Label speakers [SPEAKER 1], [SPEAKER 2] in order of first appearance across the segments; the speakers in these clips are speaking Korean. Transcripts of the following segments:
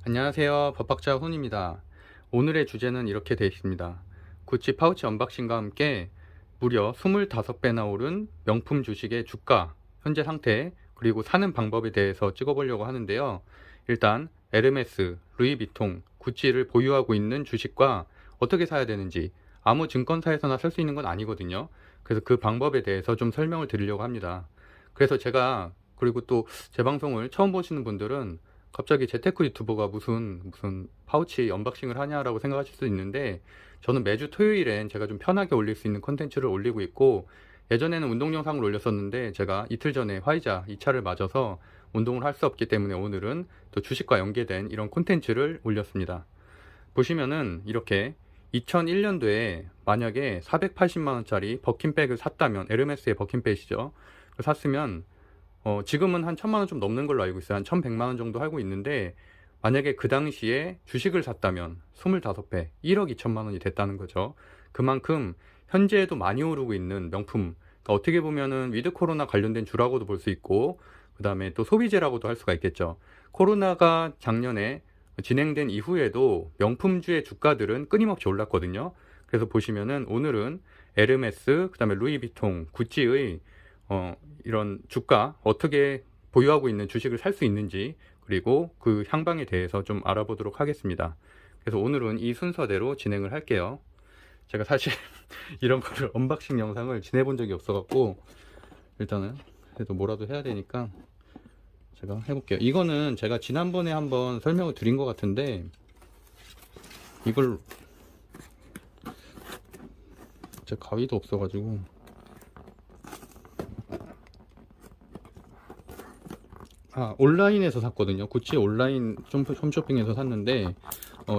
[SPEAKER 1] 안녕하세요. 법학자 훈입니다. 오늘의 주제는 이렇게 되어 있습니다. 구찌 파우치 언박싱과 함께 무려 25배나 오른 명품 주식의 주가, 현재 상태, 그리고 사는 방법에 대해서 찍어보려고 하는데요. 일단 에르메스, 루이비통, 구찌를 보유하고 있는 주식과 어떻게 사야 되는지 아무 증권사에서나 살 수 있는 건 아니거든요. 그래서 그 방법에 대해서 좀 설명을 드리려고 합니다. 그래서 제가 그리고 또 제 방송을 처음 보시는 분들은 갑자기 재테크 유튜버가 무슨 파우치 언박싱을 하냐라고 생각하실 수 있는데, 저는 매주 토요일엔 제가 좀 편하게 올릴 수 있는 콘텐츠를 올리고 있고, 예전에는 운동 영상을 올렸었는데 제가 이틀 전에 화이자 2차를 맞아서 운동을 할 수 없기 때문에 오늘은 또 주식과 연계된 이런 콘텐츠를 올렸습니다. 보시면은 이렇게 2001년도에 만약에 480만원짜리 버킨백을 샀다면, 에르메스의 버킨백이죠, 샀으면 지금은 한 1000만원 좀 넘는 걸로 알고 있어요. 한 1100만원 정도 알고 있는데, 만약에 그 당시에 주식을 샀다면 25배, 1억 2천만원이 됐다는 거죠. 그만큼 현재에도 많이 오르고 있는 명품, 그러니까 어떻게 보면은 위드 코로나 관련된 주라고도 볼 수 있고, 그 다음에 또 소비재라고도 할 수가 있겠죠. 코로나가 작년에 진행된 이후에도 명품주의 주가들은 끊임없이 올랐거든요. 그래서 보시면은 오늘은 에르메스, 그 다음에 루이비통, 구찌의 이런 주가, 어떻게 보유하고 있는 주식을 살 수 있는지, 그리고 그 향방에 대해서 좀 알아보도록 하겠습니다. 그래서 오늘은 이 순서대로 진행을 할게요. 제가 사실 이런 거를 언박싱 영상을 지내본 적이 없어갖고, 일단은 그래도 뭐라도 해야 되니까 제가 해볼게요. 이거는 제가 지난번에 한번 설명을 드린 것 같은데, 이걸 제 가위도 없어가지고, 온라인에서 샀거든요. 구찌 온라인 홈쇼핑에서 샀는데,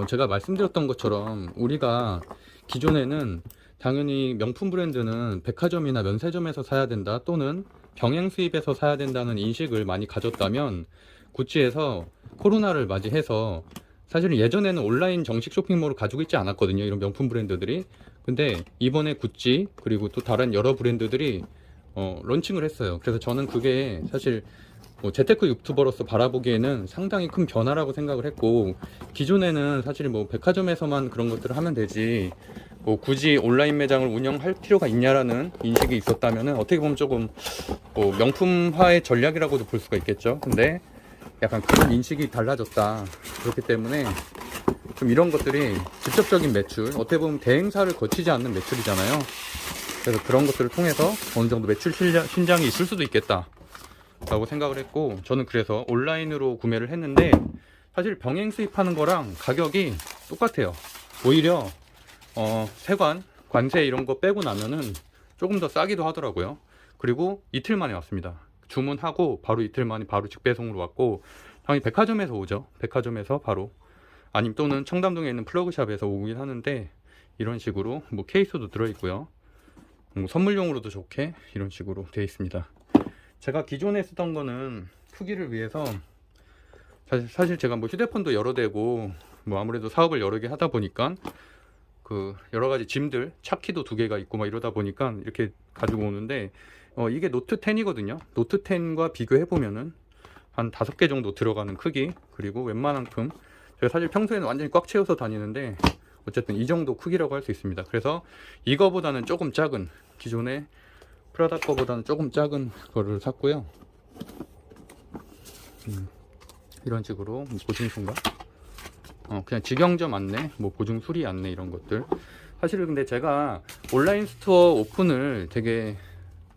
[SPEAKER 1] 제가 말씀드렸던 것처럼 우리가 기존에는 당연히 명품 브랜드는 백화점이나 면세점에서 사야 된다, 또는 병행 수입에서 사야 된다는 인식을 많이 가졌다면, 구찌에서 코로나를 맞이해서 사실은 예전에는 온라인 정식 쇼핑몰을 가지고 있지 않았거든요, 이런 명품 브랜드들이. 근데 이번에 구찌 그리고 또 다른 여러 브랜드들이 런칭을 했어요. 그래서 저는 그게 사실 재테크 유튜버로서 바라보기에는 상당히 큰 변화라고 생각을 했고, 기존에는 사실 백화점에서만 그런 것들을 하면 되지 굳이 온라인 매장을 운영할 필요가 있냐라는 인식이 있었다면, 어떻게 보면 조금 명품화의 전략이라고도 볼 수가 있겠죠. 근데 약간 그런 인식이 달라졌다. 그렇기 때문에 좀 이런 것들이 직접적인 매출, 어떻게 보면 대행사를 거치지 않는 매출이잖아요. 그래서 그런 것들을 통해서 어느 정도 매출 신장이 있을 수도 있겠다 라고 생각을 했고, 저는 그래서 온라인으로 구매를 했는데, 사실 병행 수입하는 거랑 가격이 똑같아요. 오히려 세관, 관세 이런 거 빼고 나면은 조금 더 싸기도 하더라고요. 그리고 이틀 만에 왔습니다. 주문하고 바로 이틀 만에 바로 직배송으로 왔고, 당연히 백화점에서 오죠. 백화점에서 바로, 아니면 또는 청담동에 있는 플러그샵에서 오긴 하는데, 이런 식으로 케이스도 들어있고요. 선물용으로도 좋게 이런 식으로 되어 있습니다. 제가 기존에 쓰던 거는 크기를 위해서, 사실 제가 휴대폰도 여러 대고 아무래도 사업을 여러 개 하다 보니까 그 여러 가지 짐들, 차키도 2개가 있고 이러다 보니까 이렇게 가지고 오는데, 이게 노트 10이거든요. 노트 10과 비교해 보면은 한 5개 정도 들어가는 크기, 그리고 웬만한큼 제가 사실 평소에는 완전히 꽉 채워서 다니는데 어쨌든 이 정도 크기라고 할 수 있습니다. 그래서 이거보다는 조금 작은, 기존의 프라다 거보다는 조금 작은 거를 샀고요. 이런 식으로 보증수인가? 그냥 직영점 안내, 보증 수리 안내 이런 것들. 사실은 근데 제가 온라인 스토어 오픈을 되게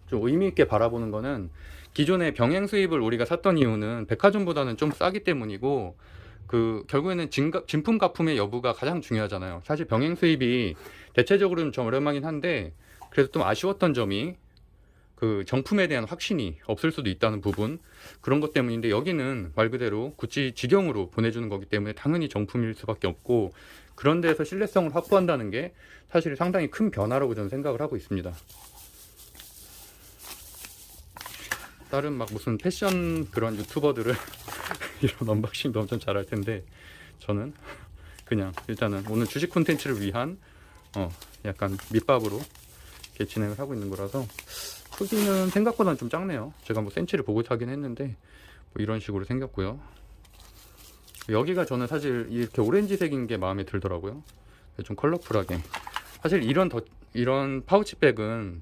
[SPEAKER 1] 좀 의미 있게 바라보는 거는, 기존의 병행 수입을 우리가 샀던 이유는 백화점보다는 좀 싸기 때문이고, 결국에는 진품 가품의 여부가 가장 중요하잖아요. 사실 병행 수입이 대체적으로는 좀 저렴하긴 한데, 그래서 좀 아쉬웠던 점이 정품에 대한 확신이 없을 수도 있다는 부분, 그런 것 때문인데, 여기는 말 그대로 구찌 직영으로 보내주는 거기 때문에 당연히 정품일 수밖에 없고, 그런 데에서 신뢰성을 확보한다는 게 사실 상당히 큰 변화라고 저는 생각을 하고 있습니다. 다른 무슨 패션 그런 유튜버들은 이런 언박싱도 엄청 잘할 텐데, 저는 그냥 일단은 오늘 주식 콘텐츠를 위한 약간 밑밥으로 이렇게 진행을 하고 있는 거라서, 크기는 생각보다는 좀 작네요. 제가 센치를 보고 사긴 했는데 이런 식으로 생겼고요. 여기가 저는 사실 이렇게 오렌지색인 게 마음에 들더라고요. 좀 컬러풀하게. 사실 이런 파우치백은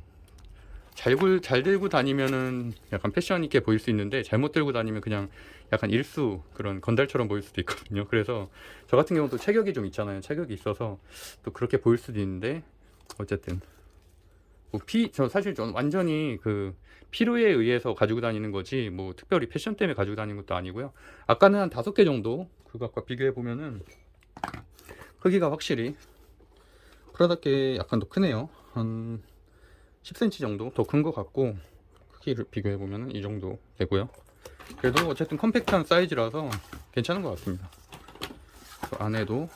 [SPEAKER 1] 잘 들고 다니면은 약간 패션 있게 보일 수 있는데, 잘못 들고 다니면 그냥 약간 일수 그런 건달처럼 보일 수도 있거든요. 그래서 저 같은 경우도 체격이 좀 있잖아요. 체격이 있어서 또 그렇게 보일 수도 있는데, 어쨌든 저 사실 전 완전히 그 필요에 의해서 가지고 다니는 거지 뭐 특별히 패션 때문에 가지고 다니는 것도 아니고요. 아까는 한 5개 정도 그것과 비교해 보면은 크기가 확실히 프라다께 약간 더 크네요. 한 10cm 정도 더 큰 것 같고, 크기를 비교해 보면은 이 정도 되고요. 그래도 어쨌든 컴팩트한 사이즈라서 괜찮은 것 같습니다. 안에도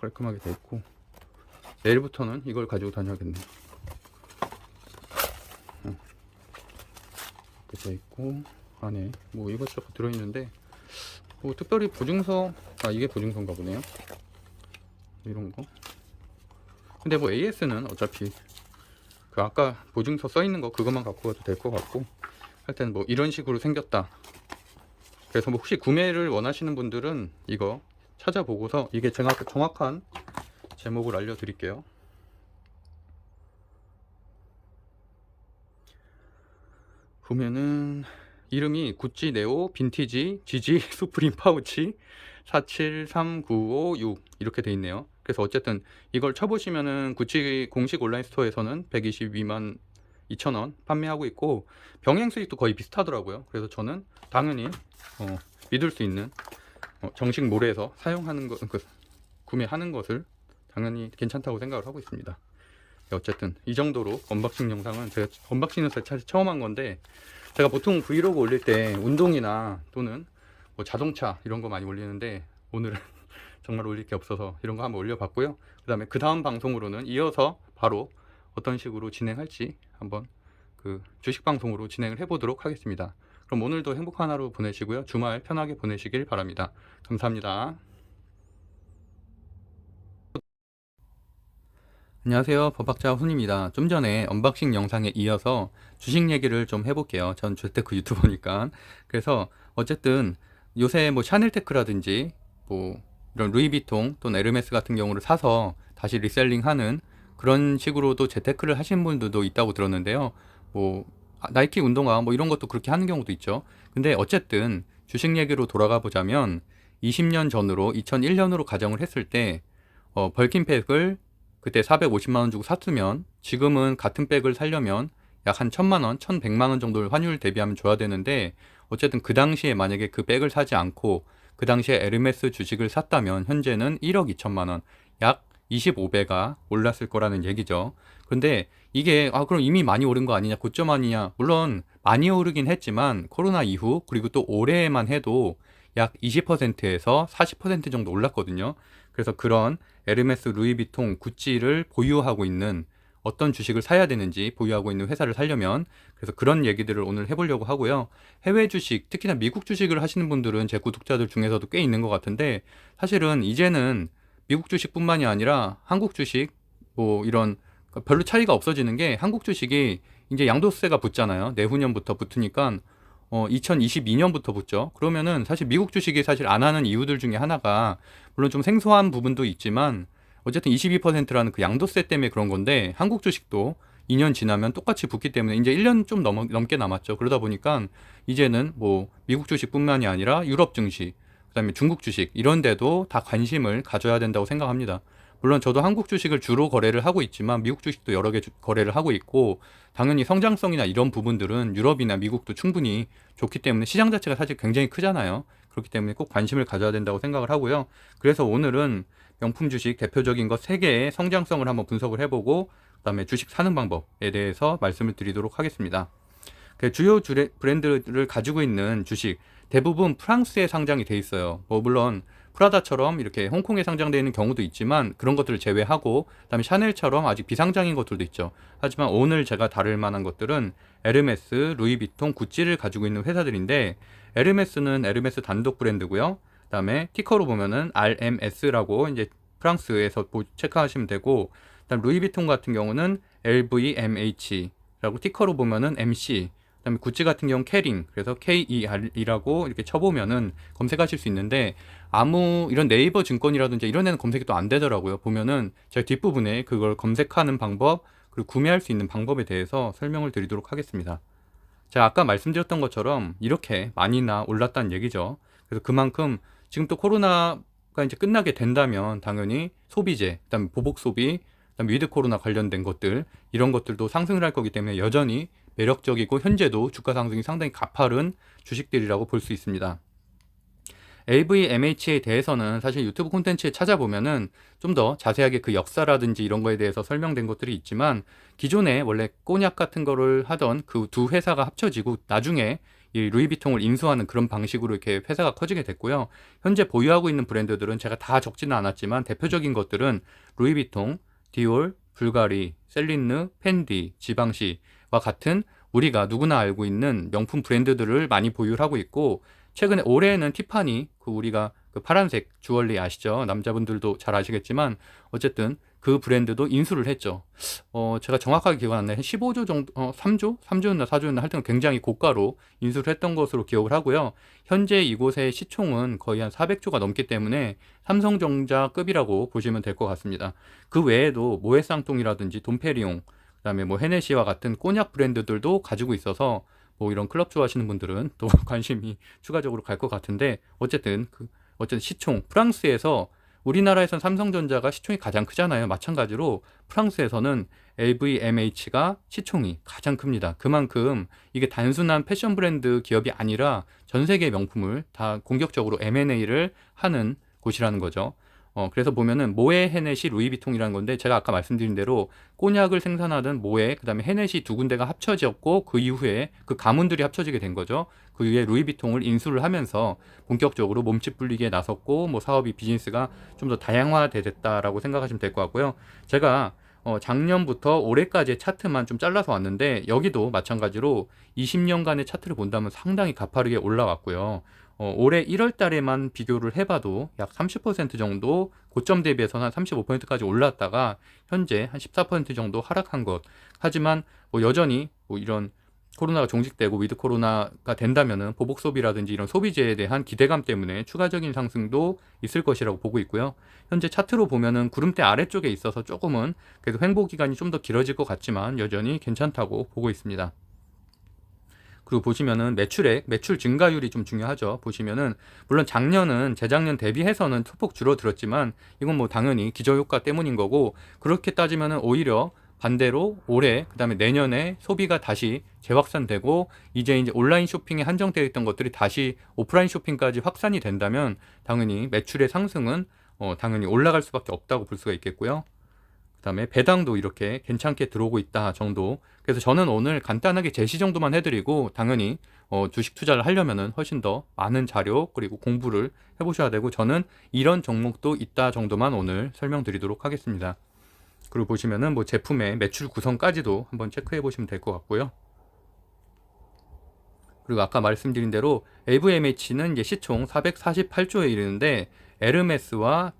[SPEAKER 1] 깔끔하게 돼 있고, 내일부터는 이걸 가지고 다녀야겠네요. 이렇게 돼 있고, 안에 뭐 이것저것 들어있는데 뭐 특별히 보증서, 이게 보증서인가 보네요. 이런 거. 근데 뭐 AS는 어차피 그 아까 보증서 써 있는 거 그것만 갖고 가도 될 것 같고, 하여튼 뭐 이런 식으로 생겼다. 그래서 뭐 혹시 구매를 원하시는 분들은 이거 찾아보고서, 이게 제가 정확한 제목을 알려드릴게요. 보면은 이름이 구찌 네오 빈티지 지지 수프림 파우치 473956 이렇게 돼 있네요. 그래서 어쨌든 이걸 쳐보시면은 구찌 공식 온라인 스토어에서는 122만 2천원 판매하고 있고, 병행 수익도 거의 비슷하더라고요. 그래서 저는 당연히 믿을 수 있는 정식 몰에서 사용하는 구매하는 것을 당연히 괜찮다고 생각을 하고 있습니다. 어쨌든 이 정도로 언박싱 영상은, 제가 언박싱은 사실 처음 한 건데, 제가 보통 브이로그 올릴 때 운동이나 또는 뭐 자동차 이런 거 많이 올리는데, 오늘은 정말 올릴 게 없어서 이런 거 한번 올려봤고요. 그 다음에 그 다음 방송으로는 이어서 바로 어떤 식으로 진행할지 한번 그 주식 방송으로 진행을 해보도록 하겠습니다. 그럼 오늘도 행복한 하루 보내시고요. 주말 편하게 보내시길 바랍니다. 감사합니다. 안녕하세요, 법학자 훈입니다. 좀 전에 언박싱 영상에 이어서 주식 얘기를 좀 해볼게요. 전 재테크 유튜버니까. 그래서 어쨌든 요새 뭐 샤넬테크라든지 뭐 이런 루이비통 또는 에르메스 같은 경우를 사서 다시 리셀링하는 그런 식으로도 재테크를 하신 분들도 있다고 들었는데요. 뭐 나이키 운동화 뭐 이런 것도 그렇게 하는 경우도 있죠. 근데 어쨌든 주식 얘기로 돌아가 보자면, 20년 전으로 2001년으로 가정을 했을 때 벌킨 팩을 그때 450만 원 주고 샀으면, 지금은 같은 백을 살려면 약 한 1000만 원, 1100만 원 정도를 환율 대비하면 줘야 되는데, 어쨌든 그 당시에 만약에 그 백을 사지 않고 그 당시에 에르메스 주식을 샀다면 현재는 1억 2천만 원, 약 25배가 올랐을 거라는 얘기죠. 근데 이게 그럼 이미 많이 오른 거 아니냐, 고점 아니냐? 물론 많이 오르긴 했지만 코로나 이후 그리고 또 올해만 해도 약 20%에서 40% 정도 올랐거든요. 그래서 그런 에르메스, 루이비통, 구찌를 보유하고 있는, 어떤 주식을 사야 되는지 보유하고 있는 회사를 사려면, 그래서 그런 얘기들을 오늘 해보려고 하고요. 해외 주식, 특히나 미국 주식을 하시는 분들은 제 구독자들 중에서도 꽤 있는 것 같은데, 사실은 이제는 미국 주식뿐만이 아니라 한국 주식 뭐 이런 별로 차이가 없어지는 게, 한국 주식이 이제 양도세가 붙잖아요. 내후년부터 붙으니까 2022년부터 붙죠. 그러면은 사실 미국 주식이 사실 안 하는 이유들 중에 하나가, 물론 좀 생소한 부분도 있지만 어쨌든 22%라는 그 양도세 때문에 그런 건데, 한국 주식도 2년 지나면 똑같이 붙기 때문에 이제 1년 좀 넘게 남았죠. 그러다 보니까 이제는 뭐 미국 주식뿐만이 아니라 유럽 증시, 그다음에 중국 주식 이런 데도 다 관심을 가져야 된다고 생각합니다. 물론 저도 한국 주식을 주로 거래를 하고 있지만 미국 주식도 여러 개 거래를 하고 있고, 당연히 성장성이나 이런 부분들은 유럽이나 미국도 충분히 좋기 때문에, 시장 자체가 사실 굉장히 크잖아요. 그렇기 때문에 꼭 관심을 가져야 된다고 생각을 하고요. 그래서 오늘은 명품 주식 대표적인 것 3개의 성장성을 한번 분석을 해보고, 그다음에 주식 사는 방법에 대해서 말씀을 드리도록 하겠습니다. 그 주요 브랜드를 가지고 있는 주식 대부분 프랑스에 상장이 돼 있어요. 뭐 물론 프라다처럼 이렇게 홍콩에 상장되어 있는 경우도 있지만, 그런 것들을 제외하고, 그다음에 샤넬처럼 아직 비상장인 것들도 있죠. 하지만 오늘 제가 다룰 만한 것들은 에르메스, 루이비통, 구찌를 가지고 있는 회사들인데, 에르메스는 에르메스 단독 브랜드고요. 그다음에 티커로 보면은 RMS라고 이제 프랑스에서 체크하시면 되고, 그다음 루이비통 같은 경우는 LVMH라고 티커로 보면은 MC, 그다음에 구찌 같은 경우 캐링, 그래서 KER이라고 이렇게 쳐보면은 검색하실 수 있는데, 아무 이런 네이버 증권이라든지 이런 데는 검색이 또 안 되더라고요. 보면은 제가 뒷부분에 그걸 검색하는 방법, 그리고 구매할 수 있는 방법에 대해서 설명을 드리도록 하겠습니다. 제가 아까 말씀드렸던 것처럼 이렇게 많이나 올랐다는 얘기죠. 그래서 그만큼 지금 또 코로나가 이제 끝나게 된다면 당연히 소비재, 그다음에 보복 소비, 그다음에 위드 코로나 관련된 것들, 이런 것들도 상승을 할 거기 때문에 여전히 매력적이고 현재도 주가 상승이 상당히 가파른 주식들이라고 볼 수 있습니다. LVMH에 대해서는 사실 유튜브 콘텐츠에 찾아보면은 좀 더 자세하게 그 역사라든지 이런 거에 대해서 설명된 것들이 있지만, 기존에 원래 꼬냑 같은 거를 하던 그 두 회사가 합쳐지고 나중에 이 루이비통을 인수하는 그런 방식으로 이렇게 회사가 커지게 됐고요. 현재 보유하고 있는 브랜드들은 제가 다 적지는 않았지만 대표적인 것들은 루이비통, 디올, 불가리, 셀린느, 펜디, 지방시와 같은 우리가 누구나 알고 있는 명품 브랜드들을 많이 보유를 하고 있고, 최근에 올해는 티파니, 그 우리가 그 파란색 주얼리 아시죠? 남자분들도 잘 아시겠지만 어쨌든 그 브랜드도 인수를 했죠. 제가 정확하게 기억 안 나요. 15조 정도, 3조? 3조였나 4조였나 할 때는 굉장히 고가로 인수를 했던 것으로 기억을 하고요. 현재 이곳의 시총은 거의 한 400조가 넘기 때문에 삼성전자급이라고 보시면 될 것 같습니다. 그 외에도 모에쌍통이라든지 돈페리옹, 그다음에 뭐 헤네시와 같은 꼬냑 브랜드들도 가지고 있어서 뭐 이런 클럽 좋아하시는 분들은 또 관심이 추가적으로 갈 것 같은데, 어쨌든 시총, 프랑스에서 우리나라에선 삼성전자가 시총이 가장 크잖아요. 마찬가지로 프랑스에서는 LVMH가 시총이 가장 큽니다. 그만큼 이게 단순한 패션 브랜드 기업이 아니라 전 세계 명품을 다 공격적으로 M&A를 하는 곳이라는 거죠. 그래서 보면은 모에, 헤넷이, 루이비통이라는 건데, 제가 아까 말씀드린 대로 꼬냑을 생산하던 모에, 그다음에 헤넷이 두 군데가 합쳐졌고, 그 이후에 그 가문들이 합쳐지게 된 거죠. 그 이후에 루이비통을 인수를 하면서 본격적으로 몸집 불리기에 나섰고, 뭐 사업이, 비즈니스가 좀 더 다양화됐다라고 생각하시면 될 것 같고요. 제가 작년부터 올해까지의 차트만 좀 잘라서 왔는데, 여기도 마찬가지로 20년간의 차트를 본다면 상당히 가파르게 올라왔고요. 올해 1월 달에만 비교를 해봐도 약 30% 정도, 고점 대비해서는 한 35%까지 올랐다가 현재 한 14% 정도 하락한 것. 하지만 뭐 여전히 뭐 이런 코로나가 종식되고 위드 코로나가 된다면은 보복 소비라든지 이런 소비재에 대한 기대감 때문에 추가적인 상승도 있을 것이라고 보고 있고요. 현재 차트로 보면은 구름대 아래쪽에 있어서 조금은 그래도 횡보 기간이 좀 더 길어질 것 같지만 여전히 괜찮다고 보고 있습니다. 그리고 보시면은 매출 증가율이 좀 중요하죠. 보시면은 물론 작년은 재작년 대비해서는 소폭 줄어들었지만 이건 뭐 당연히 기저효과 때문인 거고, 그렇게 따지면은 오히려 반대로 올해 그다음에 내년에 소비가 다시 재확산되고 이제 온라인 쇼핑에 한정되어 있던 것들이 다시 오프라인 쇼핑까지 확산이 된다면 당연히 매출의 상승은 당연히 올라갈 수밖에 없다고 볼 수가 있겠고요. 그다음에 배당도 이렇게 괜찮게 들어오고 있다 정도. 그래서 저는 오늘 간단하게 제시 정도만 해드리고, 당연히 주식 투자를 하려면은 훨씬 더 많은 자료 그리고 공부를 해보셔야 되고, 저는 이런 종목도 있다 정도만 오늘 설명드리도록 하겠습니다. 그리고 보시면은 뭐 제품의 매출 구성까지도 한번 체크해 보시면 될 것 같고요. 그리고 아까 말씀드린 대로 LVMH는 이제 시총 448조에 이르는데, 에르메스와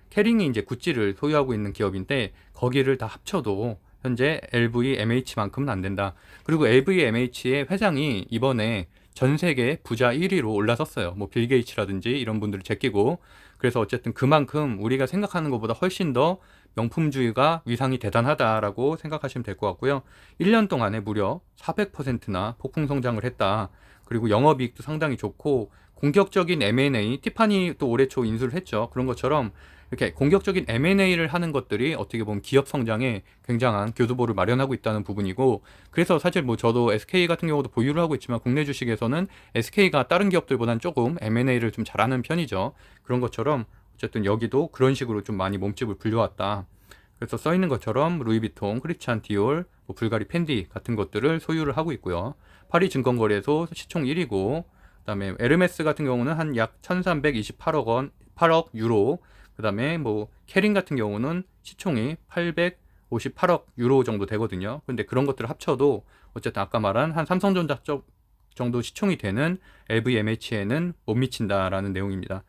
[SPEAKER 1] 캐링이 이제 구찌를 소유하고 있는 기업인데 거기를 다 합쳐도 현재 LVMH만큼은 안 된다. 그리고 LVMH의 회장이 이번에 전 세계 부자 1위로 올라섰어요. 뭐 빌 게이츠라든지 이런 분들을 제끼고. 그래서 어쨌든 그만큼 우리가 생각하는 것보다 훨씬 더 명품주의가 위상이 대단하다라고 생각하시면 될 것 같고요. 1년 동안에 무려 400%나 폭풍 성장을 했다. 그리고 영업이익도 상당히 좋고, 공격적인 M&A, 티파니 또 올해 초 인수를 했죠. 그런 것처럼 이렇게 공격적인 M&A를 하는 것들이 어떻게 보면 기업 성장에 굉장한 교두보를 마련하고 있다는 부분이고, 그래서 사실 뭐 저도 SK 같은 경우도 보유를 하고 있지만 국내 주식에서는 SK가 다른 기업들보다는 조금 M&A를 좀 잘하는 편이죠. 그런 것처럼 어쨌든 여기도 그런 식으로 좀 많이 몸집을 불려왔다. 그래서 써 있는 것처럼 루이비통, 크리스찬 디올, 뭐 불가리 펜디 같은 것들을 소유를 하고 있고요. 파리 증권거래소 시총 1위고, 그다음에 에르메스 같은 경우는 한 약 1328억 원, 8억 유로, 그다음에 뭐 캐링 같은 경우는 시총이 858억 유로 정도 되거든요. 근데 그런 것들을 합쳐도 어쨌든 아까 말한 한 삼성전자 쪽 정도 시총이 되는 LVMH에는 못 미친다라는 내용입니다.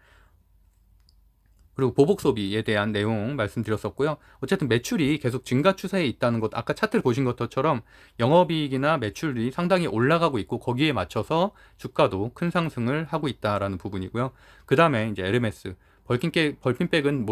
[SPEAKER 1] 그리고 보복 소비에 대한 내용 말씀드렸었고요. 어쨌든 매출이 계속 증가 추세에 있다는 것, 아까 차트를 보신 것처럼 영업이익이나 매출이 상당히 올라가고 있고 거기에 맞춰서 주가도 큰 상승을 하고 있다라는 부분이고요. 그 다음에 이제 에르메스, 벌킨백은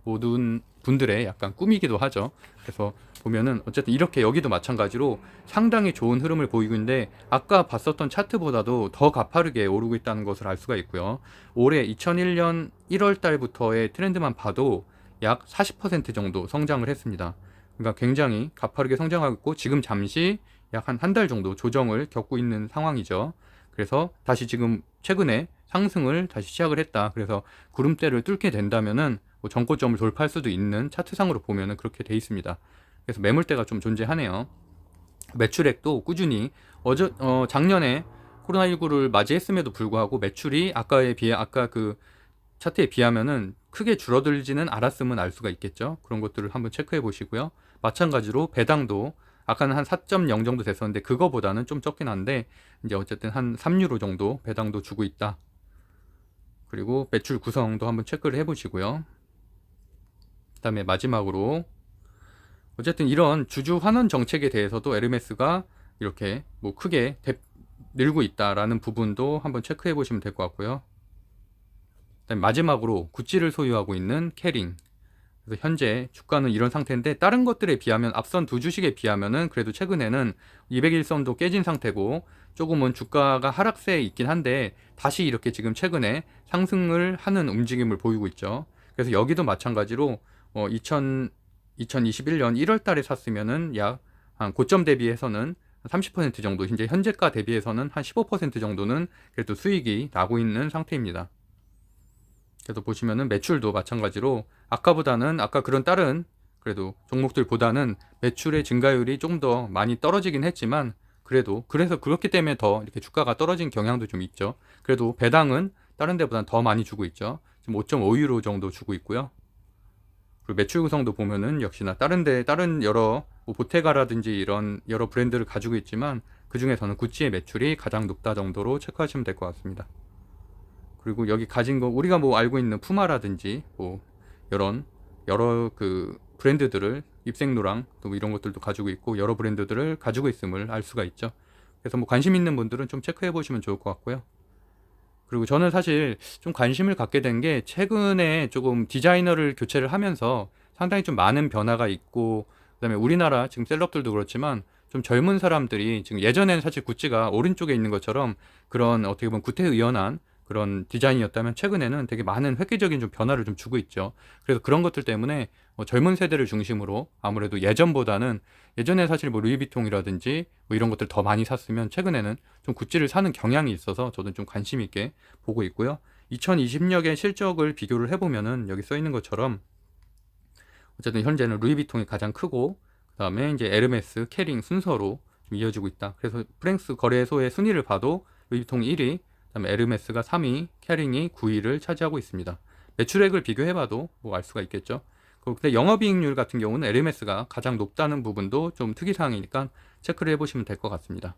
[SPEAKER 1] 모든 분들의 약간 꿈이기도 하죠. 그래서 보면은 어쨌든 이렇게 여기도 마찬가지로 상당히 좋은 흐름을 보이고 있는데 아까 봤었던 차트보다도 더 가파르게 오르고 있다는 것을 알 수가 있고요. 올해 2001년 1월 달부터의 트렌드만 봐도 약 40% 정도 성장을 했습니다. 그러니까 굉장히 가파르게 성장하고 있고 지금 잠시 약 한 달 정도 조정을 겪고 있는 상황이죠. 그래서 다시 지금 최근에 상승을 다시 시작을 했다. 그래서 구름대를 뚫게 된다면은 뭐 전고점을 돌파할 수도 있는 차트상으로 보면은 그렇게 돼 있습니다. 그래서 매물대가 좀 존재하네요. 매출액도 꾸준히 작년에 코로나19를 맞이했음에도 불구하고 매출이 아까 그 차트에 비하면은 크게 줄어들지는 않았음은 알 수가 있겠죠. 그런 것들을 한번 체크해 보시고요. 마찬가지로 배당도 아까는 한 4.0 정도 됐었는데 그거보다는 좀 적긴 한데 이제 어쨌든 한 3유로 정도 배당도 주고 있다. 그리고 매출 구성도 한번 체크를 해 보시고요. 그다음에 마지막으로 어쨌든 이런 주주 환원 정책에 대해서도 에르메스가 이렇게 뭐 크게 늘고 있다라는 부분도 한번 체크해 보시면 될 것 같고요. 그다음에 마지막으로 구찌를 소유하고 있는 캐링. 그래서 현재 주가는 이런 상태인데 다른 것들에 비하면 앞선 두 주식에 비하면은 그래도 최근에는 200일선도 깨진 상태고 조금은 주가가 하락세에 있긴 한데 다시 이렇게 지금 최근에 상승을 하는 움직임을 보이고 있죠. 그래서 여기도 마찬가지로 2021년 1월 달에 샀으면은 약 한 고점 대비해서는 30% 정도, 이제 현재가 대비해서는 한 15% 정도는 그래도 수익이 나고 있는 상태입니다. 그래서 보시면은 매출도 마찬가지로 아까 그런 다른 그래도 종목들보다는 매출의 증가율이 조금 더 많이 떨어지긴 했지만 그래서 그렇기 때문에 더 이렇게 주가가 떨어진 경향도 좀 있죠. 그래도 배당은 다른 데보다는 더 많이 주고 있죠. 지금 5.5유로 정도 주고 있고요. 그리고 매출 구성도 보면은 역시나 다른 여러 뭐 보테가라든지 이런 여러 브랜드를 가지고 있지만 그 중에서는 구찌의 매출이 가장 높다 정도로 체크하시면 될 것 같습니다. 그리고 여기 가진 거 우리가 뭐 알고 있는 푸마라든지 뭐 여러 그 브랜드들을 입생로랑 또 뭐 이런 것들도 가지고 있고 여러 브랜드들을 가지고 있음을 알 수가 있죠. 그래서 뭐 관심 있는 분들은 좀 체크해 보시면 좋을 것 같고요. 그리고 저는 사실 좀 관심을 갖게 된 게 최근에 조금 디자이너를 교체를 하면서 상당히 좀 많은 변화가 있고 그다음에 우리나라 지금 셀럽들도 그렇지만 좀 젊은 사람들이 지금 예전에는 사실 구찌가 오른쪽에 있는 것처럼 그런 어떻게 보면 구태의연한 그런 디자인이었다면 최근에는 되게 많은 획기적인 좀 변화를 좀 주고 있죠. 그래서 그런 것들 때문에 젊은 세대를 중심으로 아무래도 예전에 사실 뭐 루이비통이라든지 뭐 이런 것들 더 많이 샀으면 최근에는 좀 구찌를 사는 경향이 있어서 저도 좀 관심 있게 보고 있고요. 2020년의 실적을 비교를 해보면은 여기 써 있는 것처럼 어쨌든 현재는 루이비통이 가장 크고 그다음에 이제 에르메스, 캐링 순서로 좀 이어지고 있다. 그래서 프랭스 거래소의 순위를 봐도 루이비통이 1위, 그다음에 에르메스가 3위, 캐링이 9위를 차지하고 있습니다. 매출액을 비교해봐도 뭐 알 수가 있겠죠. 근데 영업이익률 같은 경우는 에르메스가 가장 높다는 부분도 좀 특이사항이니까 체크를 해보시면 될 것 같습니다.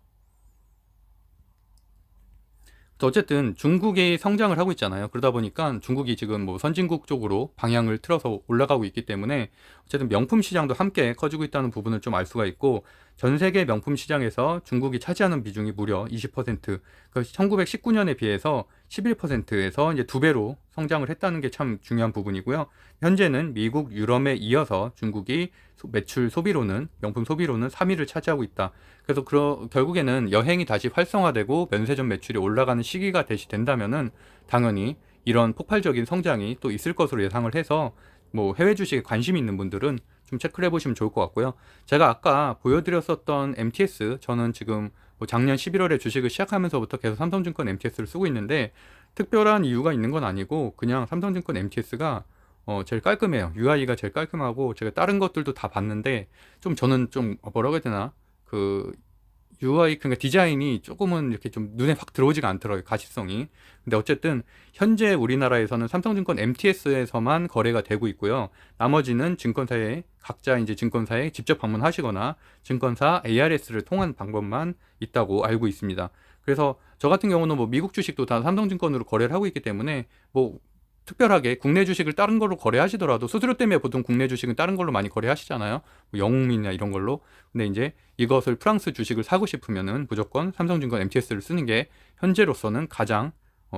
[SPEAKER 1] 어쨌든 중국이 성장을 하고 있잖아요. 그러다 보니까 중국이 지금 뭐 선진국 쪽으로 방향을 틀어서 올라가고 있기 때문에 어쨌든 명품 시장도 함께 커지고 있다는 부분을 좀 알 수가 있고 전 세계 명품 시장에서 중국이 차지하는 비중이 무려 20%, 그 1919년에 비해서 11%에서 이제 2배로 성장을 했다는 게 참 중요한 부분이고요. 현재는 미국, 유럽에 이어서 중국이 매출 소비로는 명품 소비로는 3위를 차지하고 있다. 그래서 결국에는 여행이 다시 활성화되고 면세점 매출이 올라가는 시기가 된다면은 당연히 이런 폭발적인 성장이 또 있을 것으로 예상을 해서 뭐 해외 주식에 관심 있는 분들은 좀 체크를 해보시면 좋을 것 같고요. 제가 아까 보여드렸었던 MTS, 저는 지금 뭐 작년 11월에 주식을 시작하면서부터 계속 삼성증권 MTS를 쓰고 있는데 특별한 이유가 있는 건 아니고 그냥 삼성증권 MTS가 제일 깔끔해요. UI가 제일 깔끔하고 제가 다른 것들도 다 봤는데 저는 좀 뭐라고 해야 되나 그 UI 그러니까 디자인이 조금은 이렇게 좀 눈에 확 들어오지가 않더라고요. 가시성이. 근데 어쨌든 현재 우리나라에서는 삼성증권 MTS에서만 거래가 되고 있고요. 나머지는 각자 이제 증권사에 직접 방문하시거나 증권사 ARS를 통한 방법만 있다고 알고 있습니다. 그래서 저 같은 경우는 뭐 미국 주식도 다 삼성증권으로 거래를 하고 있기 때문에 뭐 특별하게 국내 주식을 다른 걸로 거래하시더라도 수수료 때문에 보통 국내 주식은 다른 걸로 많이 거래하시잖아요. 뭐 영웅이나 이런 걸로. 근데 이제 이것을 프랑스 주식을 사고 싶으면은 무조건 삼성증권 MTS를 쓰는 게 현재로서는 가장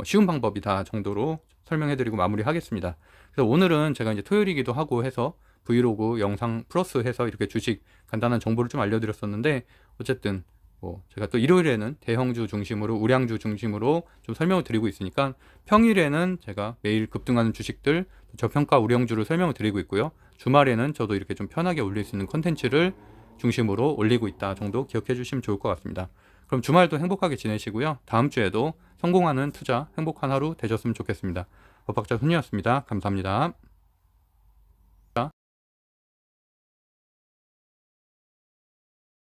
[SPEAKER 1] 쉬운 방법이다 정도로 설명해드리고 마무리하겠습니다. 그래서 오늘은 제가 이제 토요일이기도 하고 해서 브이로그 영상 플러스 해서 이렇게 주식 간단한 정보를 좀 알려드렸었는데, 어쨌든 제가 또 일요일에는 대형주 중심으로 우량주 중심으로 좀 설명을 드리고 있으니까 평일에는 제가 매일 급등하는 주식들 저평가 우량주를 설명을 드리고 있고요. 주말에는 저도 이렇게 좀 편하게 올릴 수 있는 컨텐츠를 중심으로 올리고 있다 정도 기억해 주시면 좋을 것 같습니다. 그럼 주말도 행복하게 지내시고요. 다음 주에도 성공하는 투자 행복한 하루 되셨으면 좋겠습니다. 법학자 손이었습니다. 감사합니다.